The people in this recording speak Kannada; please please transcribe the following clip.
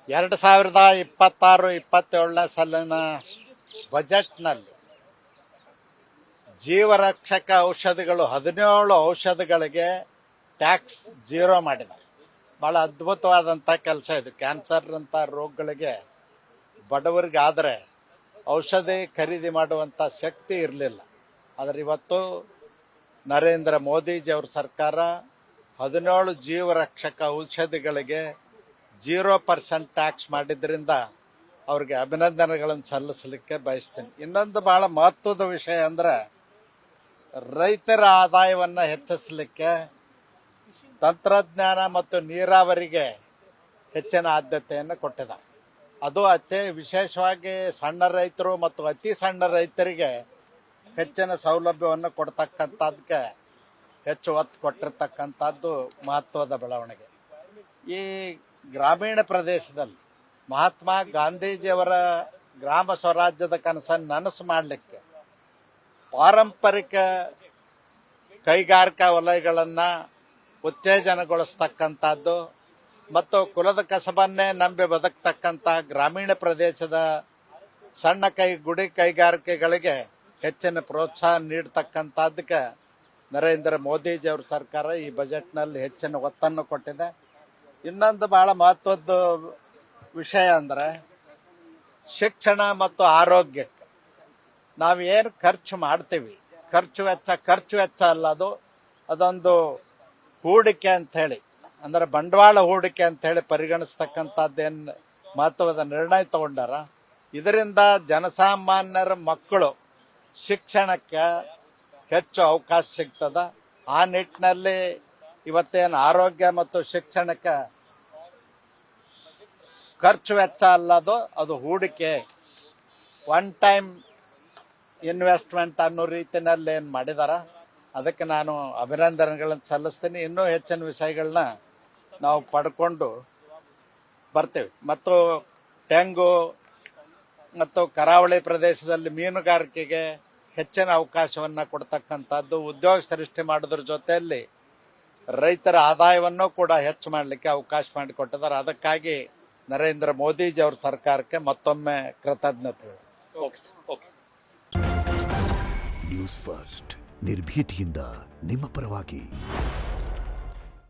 2026-27ನೇ ಸಾಲಿನ ಬಜೆಟ್ನಲ್ಲಿ ಜೀವರಕ್ಷಕ ಔಷಧಿಗಳು 17 ಔಷಧಿಗಳಿಗೆ ಟ್ಯಾಕ್ಸ್ ಜೀರೋ ಮಾಡಿದ್ದಾರೆ. ಬಹಳ ಅದ್ಭುತವಾದಂಥ ಕೆಲಸ ಇದು. ಕ್ಯಾನ್ಸರ್ ಅಂತ ರೋಗಗಳಿಗೆ ಬಡವರಿಗೆ ಆದರೆ ಔಷಧಿ ಖರೀದಿ ಮಾಡುವಂಥ ಶಕ್ತಿ ಇರಲಿಲ್ಲ. ಆದರೆ ಇವತ್ತು ನರೇಂದ್ರ ಮೋದಿಜಿಯವ್ರ ಸರ್ಕಾರ 17 ಜೀವರಕ್ಷಕ ಔಷಧಿಗಳಿಗೆ 0% ಟ್ಯಾಕ್ಸ್ ಮಾಡಿದ್ರಿಂದ ಅವ್ರಿಗೆ ಅಭಿನಂದನೆಗಳನ್ನು ಸಲ್ಲಿಸಲಿಕ್ಕೆ ಬಯಸ್ತೇನೆ. ಇನ್ನೊಂದು ಬಹಳ ಮಹತ್ವದ ವಿಷಯ ಅಂದ್ರೆ ರೈತರ ಆದಾಯವನ್ನು ಹೆಚ್ಚಿಸಲಿಕ್ಕೆ ತಂತ್ರಜ್ಞಾನ ಮತ್ತು ನೀರಾವರಿಗೆ ಹೆಚ್ಚಿನ ಆದ್ಯತೆಯನ್ನು ಕೊಟ್ಟಿದ್ದಾರೆ. ಅದು ವಿಶೇಷವಾಗಿ ಸಣ್ಣ ರೈತರು ಮತ್ತು ಅತಿ ಸಣ್ಣ ರೈತರಿಗೆ ಹೆಚ್ಚಿನ ಸೌಲಭ್ಯವನ್ನು ಕೊಡ್ತಕ್ಕಂಥದ್ದಕ್ಕೆ ಹೆಚ್ಚು ಒತ್ತು ಕೊಟ್ಟಿರ್ತಕ್ಕಂಥದ್ದು ಮಹತ್ವದ ಬೆಳವಣಿಗೆ. ಈ ಗ್ರಾಮೀಣ ಪ್ರದೇಶದಲ್ಲಿ ಮಹಾತ್ಮ ಗಾಂಧೀಜಿಯವರ ಗ್ರಾಮ ಸ್ವರಾಜ್ಯದ ಕನಸನ್ನು ನನಸು ಮಾಡಲಿಕ್ಕೆ ಪಾರಂಪರಿಕ ಕೈಗಾರಿಕಾ ವಲಯಗಳನ್ನು ಉತ್ತೇಜನಗೊಳಿಸ್ತಕ್ಕಂಥದ್ದು ಮತ್ತು ಕುಲದ ಕಸಬನ್ನೇ ನಂಬಿ ಬದುಕ್ತಕ್ಕಂಥ ಗ್ರಾಮೀಣ ಪ್ರದೇಶದ ಸಣ್ಣ ಗುಡಿ ಕೈಗಾರಿಕೆಗಳಿಗೆ ಹೆಚ್ಚಿನ ಪ್ರೋತ್ಸಾಹ ನೀಡತಕ್ಕಂಥದ್ದಕ್ಕೆ ನರೇಂದ್ರ ಮೋದಿಜಿಯವ್ರ ಸರ್ಕಾರ ಈ ಬಜೆಟ್ನಲ್ಲಿ ಹೆಚ್ಚಿನ ಒತ್ತನ್ನು ಕೊಟ್ಟಿದೆ. ಇನ್ನೊಂದು ಬಹಳ ಮಹತ್ವದ ವಿಷಯ ಅಂದ್ರೆ ಶಿಕ್ಷಣ ಮತ್ತು ಆರೋಗ್ಯಕ್ಕೆ ನಾವೇನು ಖರ್ಚು ಮಾಡ್ತೀವಿ, ಖರ್ಚು ವೆಚ್ಚ ಅಲ್ಲ, ಅದೊಂದು ಹೂಡಿಕೆ ಅಂತ ಹೇಳಿ, ಅಂದ್ರೆ ಬಂಡವಾಳ ಹೂಡಿಕೆ ಅಂತ ಹೇಳಿ ಪರಿಗಣಿಸ್ತಕ್ಕಂಥದ್ದೇನು ಮಹತ್ವದ ನಿರ್ಣಯ ತಗೊಂಡಾರ. ಇದರಿಂದ ಜನಸಾಮಾನ್ಯರ ಮಕ್ಕಳು ಶಿಕ್ಷಣಕ್ಕೆ ಹೆಚ್ಚು ಅವಕಾಶ ಸಿಗ್ತದ. ಆ ನಿಟ್ಟಿನಲ್ಲಿ ಇವತ್ತೇನು ಆರೋಗ್ಯ ಮತ್ತು ಶಿಕ್ಷಣಕ್ಕೆ ಖರ್ಚು ವೆಚ್ಚ ಅಲ್ಲದು, ಅದು ಹೂಡಿಕೆ, ಒನ್ ಟೈಮ್ ಇನ್ವೆಸ್ಟ್ಮೆಂಟ್ ಅನ್ನೋ ರೀತಿಯಲ್ಲಿ ಏನು ಮಾಡಿದಾರ ಅದಕ್ಕೆ ನಾನು ಅಭಿನಂದನೆಗಳನ್ನು ಸಲ್ಲಿಸ್ತೀನಿ. ಇನ್ನೂ ಹೆಚ್ಚಿನ ವಿಷಯಗಳನ್ನ ನಾವು ಪಡ್ಕೊಂಡು ಬರ್ತೇವೆ. ಮತ್ತು ತೆಂಗು ಮತ್ತು ಕರಾವಳಿ ಪ್ರದೇಶದಲ್ಲಿ ಮೀನುಗಾರಿಕೆಗೆ ಹೆಚ್ಚಿನ ಅವಕಾಶವನ್ನು ಕೊಡ್ತಕ್ಕಂಥದ್ದು, ಉದ್ಯೋಗ ಸೃಷ್ಟಿ ಮಾಡೋದ್ರ ಜೊತೆಯಲ್ಲಿ ರೈತರ ಆದಾಯವನ್ನು ಕೂಡ ಹೆಚ್ಚು ಮಾಡಲಿಕ್ಕೆ ಅವಕಾಶ ಮಾಡಿಕೊಟ್ಟಿದ್ದಾರೆ. ಅದಕ್ಕಾಗಿ ನರೇಂದ್ರ ಮೋದಿಜಿ ಅವ್ರ ಸರ್ಕಾರಕ್ಕೆ ಮತ್ತೊಮ್ಮೆ ಕೃತಜ್ಞತೆ. ನ್ಯೂಸ್ ಫಸ್ಟ್ ನಿರ್ಭೀತಿಯಿಂದ ನಿಮ್ಮ ಪರವಾಗಿ.